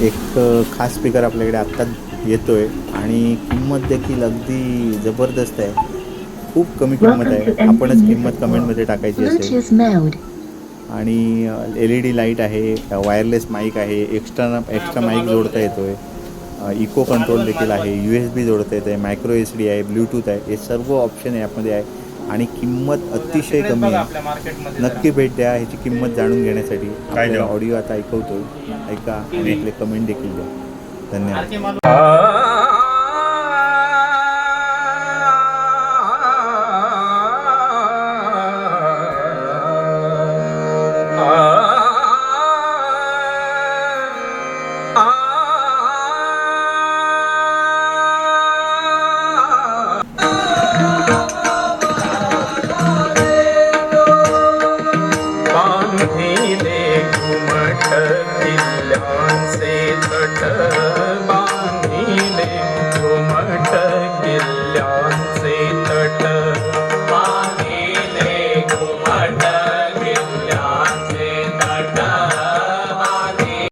एक खास स्पीकर आपल्याकडे आत्ता येतो आहे आणि किंमत देखील अगदी जबरदस्त आहे. खूप कमी किंमत आहे. आपणच किंमत कमेंटमध्ये टाकायची असेल. आणि LED लाईट आहे, वायरलेस माईक आहे, एक्स्ट्रा माईक जोडता येतो आहे, इको कंट्रोल देखील आहे, USB जोडता येतं आहे, मायक्रो SD आहे, ब्लूटूथ आहे. हे सर्व ऑप्शन यामध्ये आहे आणि किंमत अतिशय कमी आहे. नक्की भेट द्या. ह्याची किंमत जाणून घेण्यासाठी आपल्याला ऑडिओ आता ऐकवतो, ऐका आणि आपले कमेंट देखील द्या. धन्यवाद. बांधिले घुमट किल्ल्यांचे तट